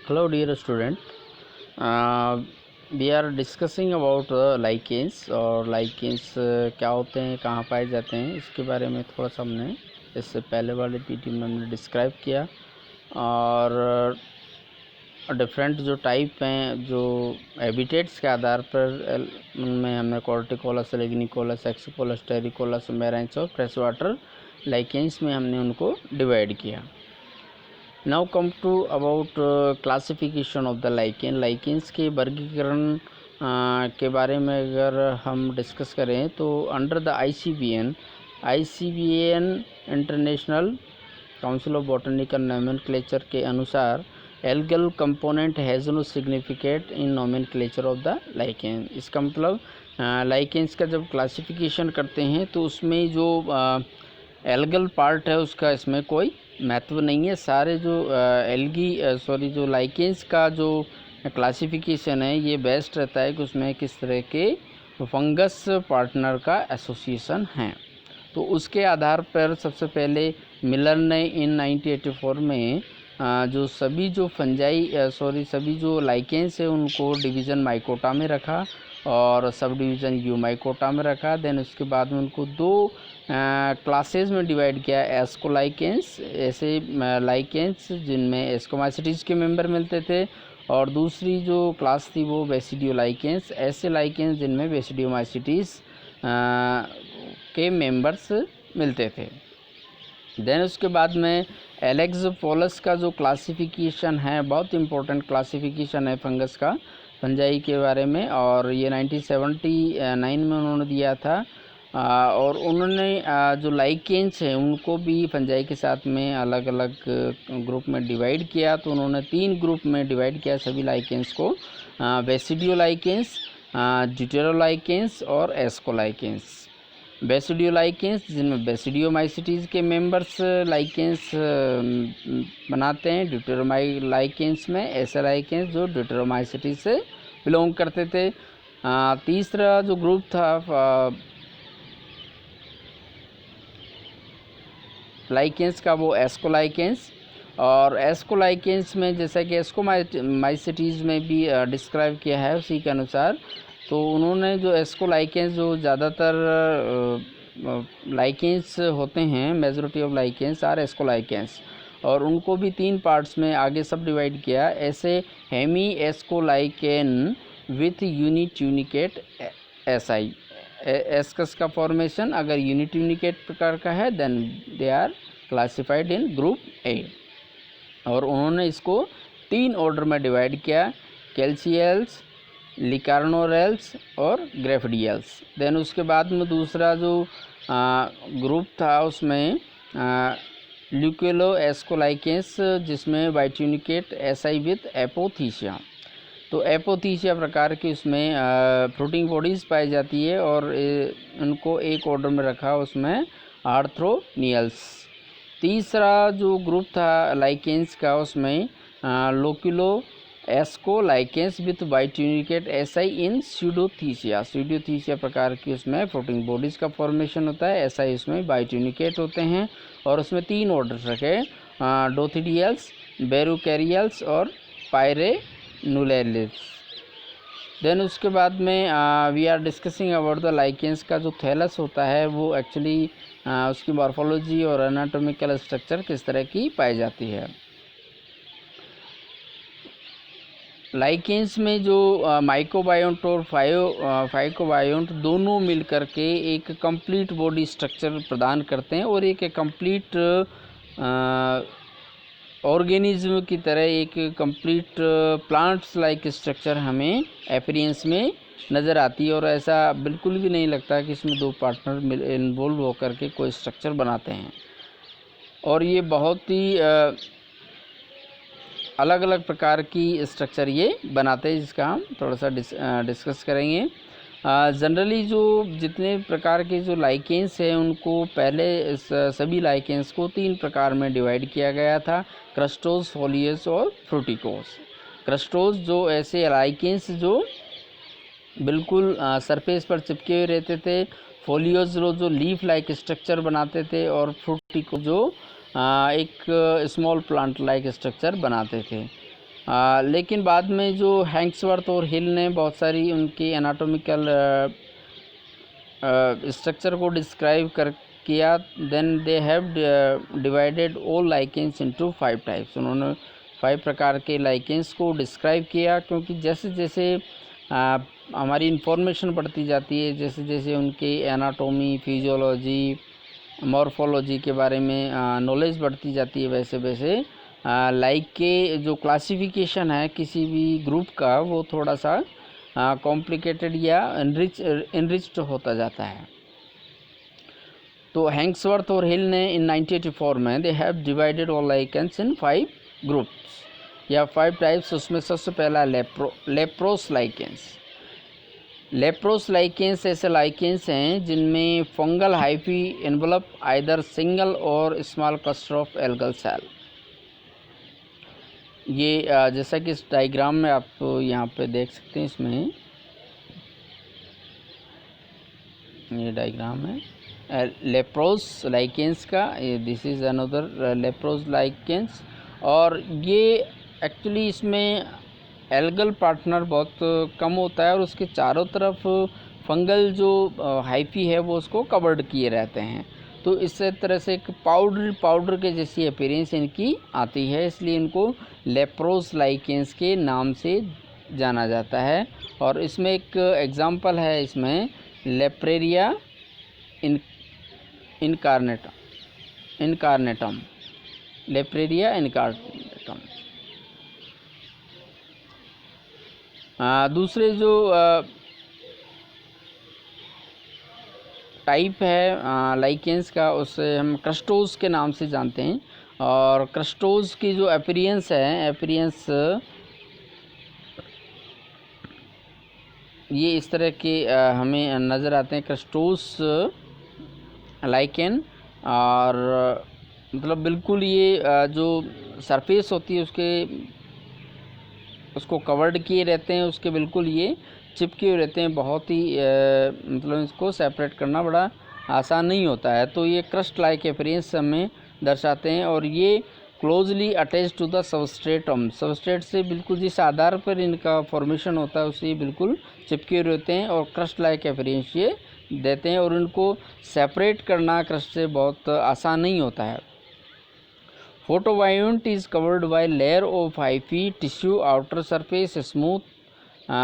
Hello dear student, we are discussing about lichens और lichens क्या होते हैं, कहाँ पाए जाते हैं, इसके बारे में थोड़ा सा हमने इससे पहले वाले वीडियो में हमने डिस्क्राइब किया। और डिफरेंट जो टाइप हैं, जो हैबिटेट्स के आधार पर उनमें हमने कॉर्टिकोलस, लेग्निकोलस, एक्सिकोलस, टेरिकोलस, मैरेंस और फ्रेश वाटर लाइकेंस में हमने उनको डिवाइड किया। Now come to about classification of the lichen. Lichens के वर्गीकरण के बारे में अगर हम डिस्कस करें तो under the ICBN international council of botanical nomenclature के अनुसार algal component has no significant in nomenclature of the lichen. इसका मतलब लाइकेंस का जब क्लासिफिकेशन करते हैं तो उसमें जो एल्गल पार्ट है उसका इसमें कोई महत्व नहीं है। सारे जो जो लाइकेंस का जो क्लासिफिकेशन है ये बेस्ट रहता है कि उसमें किस तरह के फंगस पार्टनर का एसोसिएशन है। तो उसके आधार पर सबसे पहले मिलर ने इन 1984 में जो सभी जो लाइकेंस है उनको डिवीज़न माइकोटा में रखा और सब डिवीज़न यूमाइकोटा में रखा। देन उसके बाद में उनको दो क्लासेस में डिवाइड किया। एस्कोलाइकेंस, ऐसे लाइकेंस जिनमें एस्कोमाइसिटीज़ के मेंबर मिलते थे, और दूसरी जो क्लास थी वो बेसिडियोलाइकेंस, ऐसे लाइकेंस जिनमें बेसिडियोमाइसिटीज़ के मेंबर्स मिलते थे। देन उसके बाद में एलेक्सोपोलस का जो क्लासिफिकेशन है, बहुत इम्पोर्टेंट क्लासिफिकेशन है फंगस का, फंजाई के बारे में, और ये 1979 में उन्होंने दिया था। और उन्होंने जो लाइकेंस हैं उनको भी फंजाई के साथ में अलग अलग ग्रुप में डिवाइड किया। तो उन्होंने 3 ग्रुप में डिवाइड किया सभी लाइकेंस को, बेसिडियोलाइकेंस, ड्यूटेरोलाइकेंस और एस्कोलाइकेंस। बेसिडियोलाइकेंस जिनमें बेसिडियोमाइसिटीज़ के मेंबर्स लाइकेंस बनाते हैं। ड्यूटेरोलाइकेंस में ऐसे लाइकेंस जो ड्यूटेरोमाइसिटीज़ से बिलोंग करते थे। तीसरा जो ग्रुप था लाइकेंस का वो एस्कोलाइकेंस, और एस्कोलाइकेंस में जैसा कि एस्कोमाइसिटीज़ में भी डिस्क्राइब किया है उसी के अनुसार, तो उन्होंने जो एस्कोलाइकेंस जो ज़्यादातर लाइकेंस होते हैं, मेजॉरिटी ऑफ लाइकेंस आर एस्कोलाइकेंस, और उनको भी 3 पार्ट्स में आगे सब डिवाइड किया। ऐसे hemiascolichen with unitunicate asci, ascus का फॉर्मेशन अगर यूनिट्यूनिकेट प्रकार का है then they are classified in group A. और उन्होंने इसको 3 ऑर्डर में डिवाइड किया, कैल्सियल्स, लिकार्नोरेल्स और ग्रेफिडियल्स। देन उसके बाद में दूसरा जो ग्रुप था उसमें ल्यूकेलो एस्कोलाइकेंस, जिसमें बाइट्यूनिकेट एसआई विथ एपोथीसिया। तो एपोथीसिया प्रकार की उसमें फ्रूटिंग बॉडीज़ पाई जाती है, और उनको एक ऑर्डर में रखा, उसमें आर्थ्रोनियल्स। तीसरा जो ग्रुप था लाइकेंस का उसमें लोक्यूलो एस्कोलाइकेंस विथ बाइट्यूनिकेट एसआई इन स्यूडोथीसिया प्रकार की उसमें फ्रूटिंग बॉडीज़ का फॉर्मेशन होता है। एसआई उसमें बाइट्यूनिकेट होते हैं, और उसमें 3 ऑर्डर रखे, डोथिडियल्स, बेरुकैरियल्स और पायरेनुलेलिस। देन उसके बाद में we are discussing about the lichens का जो थैलस होता है वो एक्चुअली उसकी मॉर्फोलॉजी और एनाटॉमिकल स्ट्रक्चर किस तरह की पाई जाती है। लाइकेंस में जो माइकोबायोन्ट और फाइकोबायोन्ट दोनों मिलकर के एक कंप्लीट बॉडी स्ट्रक्चर प्रदान करते हैं, और एक कंप्लीट ऑर्गेनिज्म की तरह एक कंप्लीट प्लांट्स लाइक स्ट्रक्चर हमें अपीयरेंस में नज़र आती है। और ऐसा बिल्कुल भी नहीं लगता कि इसमें 2 पार्टनर इन्वॉल्व होकर के कोई स्ट्रक्चर बनाते हैं। और ये बहुत ही अलग अलग प्रकार की स्ट्रक्चर ये बनाते हैं, जिसका हम थोड़ा सा डिस्कस करेंगे। जनरली जो जितने प्रकार के जो लाइकेंस हैं उनको पहले सभी लाइकेंस को 3 प्रकार में डिवाइड किया गया था, क्रस्टोस, फोलियस और फ्रूटिकोस। क्रस्टोस जो ऐसे लाइकेंस जो बिल्कुल सरफेस पर चिपके हुए रहते थे, फोलियोज जो लीफ लाइक स्ट्रक्चर बनाते थे, और फ्रूटिको जो एक स्मॉल प्लांट लाइक स्ट्रक्चर बनाते थे। लेकिन बाद में जो हैंक्सवर्थ और हिल ने बहुत सारी उनकी एनाटॉमिकल स्ट्रक्चर को डिस्क्राइब कर किया, then they have divided all lichens into 5 types. उन्होंने 5 प्रकार के लाइकेंस को डिस्क्राइब किया, क्योंकि जैसे जैसे हमारी इंफॉर्मेशन बढ़ती जाती है, जैसे जैसे उनकी एनाटॉमी, फिजियोलॉजी, मॉर्फोलॉजी के बारे में नॉलेज बढ़ती जाती है, वैसे वैसे लाइक के जो क्लासिफिकेशन है किसी भी ग्रुप का वो थोड़ा सा कॉम्प्लिकेटेड या इनरिच्ड होता जाता है। तो हैंक्सवर्थ और हिल ने इन 1984 में they have divided all lichens in 5 groups या 5 टाइप्स। उसमें सबसे पहला लेप्रोस लाइकेंस। लेप्रोस लाइकेंस ऐसे लाइकेंस हैं जिनमें fungal hyphae envelop either single और small cluster of algal cell. ये जैसा कि इस डायग्राम में आप यहाँ पे देख सकते हैं, इसमें ये डायग्राम है लेप्रोस लाइकेंस का। This is another leprose lichens. और ये एक्चुअली इसमें एल्गल पार्टनर बहुत कम होता है और उसके चारों तरफ फंगल जो हाइफी है वो उसको कवर्ड किए रहते हैं। तो इस तरह से एक पाउडर के जैसी अपीयरेंस इनकी आती है, इसलिए इनको लेप्रोस लाइकेंस के नाम से जाना जाता है। और इसमें एक एग्जांपल है, इसमें लेप्रेरिया इनकार्नेटम, लेप्रेरिया इनकार्नेटम। दूसरे जो टाइप है लाइकेंस का, उसे हम क्रस्टोज के नाम से जानते हैं। और क्रस्टोज की जो अपीयरेंस ये इस तरह के हमें नज़र आते हैं क्रस्टोज लाइकेन। और मतलब बिल्कुल ये जो सरफेस होती है उसको कवर्ड किए रहते हैं, उसके बिल्कुल ये चिपके हुए रहते हैं। बहुत ही मतलब इसको सेपरेट करना बड़ा आसान नहीं होता है। तो ये क्रस्ट लाइक अपीयरेंस हमें दर्शाते हैं। और ये closely attach to the substratum, substrate से बिल्कुल जिस आधार पर इनका फॉर्मेशन होता है उससे बिल्कुल चिपके हुए रहते हैं और क्रस्ट लाइक अपीयरेंस ये देते हैं। और इनको सेपरेट करना क्रस्ट से बहुत आसान नहीं होता है। Photobiont is covered by layer of hyphae tissue, outer surface smooth,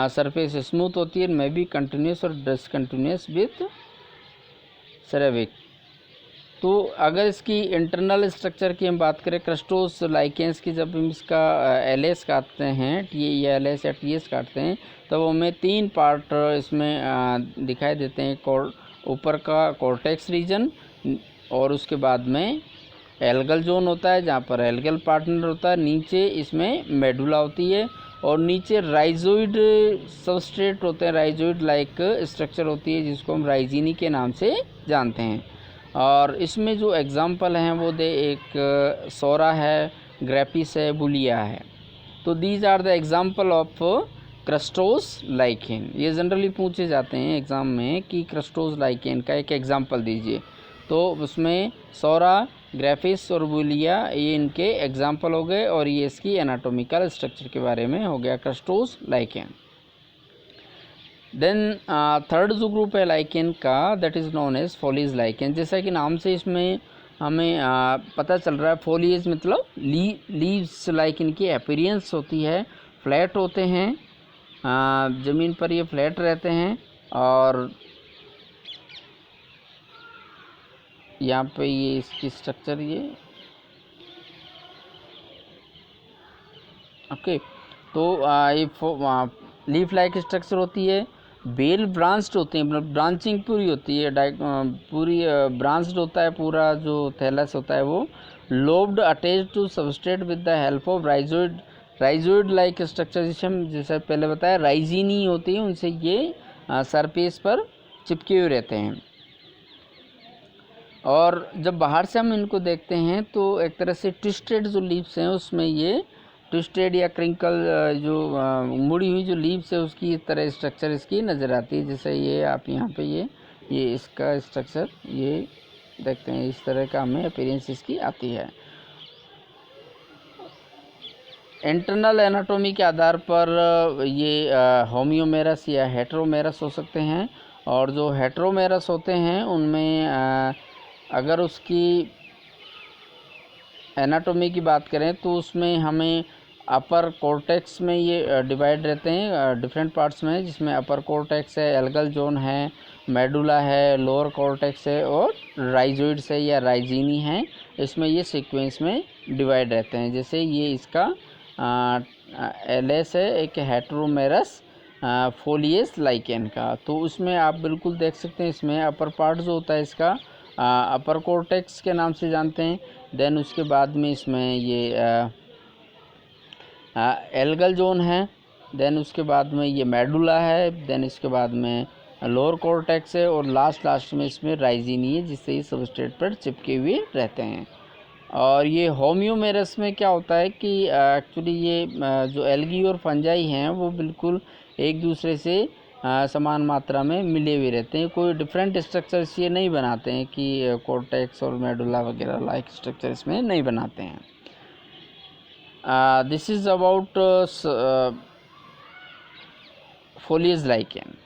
surface smooth होती है, may be continuous और discontinuous with ceramic। तो अगर इसकी इंटरनल स्ट्रक्चर की हम बात करें क्रस्टोस लाइकेंस की, जब हम इसका एलएस काटते हैं, एलएस या टीएस काटते हैं, तो हमें 3 पार्ट इसमें दिखाई देते हैं। ऊपर का कॉर्टेक्स रीजन, और उसके बाद में एल्गल जोन होता है जहाँ पर एल्गल पार्टनर होता है, नीचे इसमें मेडुला होती है, और नीचे राइजोइड सबस्ट्रेट होते हैं, राइजोइड लाइक स्ट्रक्चर होती है जिसको हम राइजीनी के नाम से जानते हैं। और इसमें जो एग्जांपल हैं वो एक सोरा है, ग्रेपिस है, बुलिया है। तो these are the example of crustose lichen. ये जनरली पूछे जाते हैं एग्ज़ाम में कि क्रस्टोस लाइकेन का एक एग्जांपल दीजिए। तो उसमें सोरा, ग्रेफिस और बुलिया ये इनके एग्जांपल हो गए, और ये इसकी एनाटॉमिकल स्ट्रक्चर के बारे में हो गया क्रस्टोस लाइकेन। देन थर्ड जो ग्रुप है लाइकेन का, that is known as foliose lichen. जैसा कि नाम से इसमें हमें पता चल रहा है, फॉलीज मतलब लीव्स लाइक इनकी अपीयरेंस होती है, फ्लैट होते हैं, ज़मीन पर ये फ्लैट रहते हैं। और यहाँ पे ये इसकी स्ट्रक्चर ये ओके। तो ये लीफ लाइक स्ट्रक्चर होती है, बेल ब्रांच्ड होते हैं, मतलब ब्रांचिंग पूरी होती है, पूरी ब्रांच्ड होता है, पूरा जो थैलस होता है वो lobed attach to substrate with the help of rhizoid like structure, जिसे हम जैसे पहले बताया राइजीनी होती है, उनसे ये सरफेस पर चिपके हुए रहते हैं। और जब बाहर से हम इनको देखते हैं तो एक तरह से ट्विस्टेड जो लीव्स हैं उसमें ये ट्विस्टेड या क्रिंकल जो मुड़ी हुई जो लीव्स है उसकी इस तरह स्ट्रक्चर इसकी नज़र आती है। जैसे ये आप यहाँ पे ये इसका स्ट्रक्चर ये देखते हैं, इस तरह का हमें अपीयरेंस इसकी आती है। इंटरनल एनाटॉमी के आधार पर ये होम्योमेरस या हेटेरोमेरस हो सकते हैं। और जो हेटेरोमेरस होते हैं उनमें अगर उसकी एनाटॉमी की बात करें तो उसमें हमें अपर कॉर्टेक्स में ये डिवाइड रहते हैं डिफरेंट पार्ट्स में, जिसमें अपर कॉर्टेक्स है, एल्गल जोन है, मेडुला है, लोअर कॉर्टेक्स है और राइजोइड्स है या राइजीनी है। इसमें ये सीक्वेंस में डिवाइड रहते हैं। जैसे ये इसका एलएस है एक हेटेरोमेरस फोलियस लाइकेन का, तो उसमें आप बिल्कुल देख सकते हैं इसमें अपर पार्ट जो होता है इसका अपर कॉर्टेक्स के नाम से जानते हैं। देन उसके बाद में इसमें ये एल्गल जोन है, देन उसके बाद में ये मेडुला है, देन इसके बाद में लोअर कॉर्टेक्स है और लास्ट में इसमें राइजीनी है, जिससे ये सबस्ट्रेट पर चिपके हुए रहते हैं। और ये होम्योमेरस में क्या होता है कि एक्चुअली ये जो एल्गी और फंजाई हैं वो बिल्कुल एक दूसरे से समान मात्रा में मिले हुए रहते हैं। कोई डिफरेंट स्ट्रक्चर्स ये नहीं बनाते हैं कि कॉर्टेक्स और मेडुला वगैरह लाइक स्ट्रक्चर इसमें नहीं बनाते हैं। This is about foliage lichen.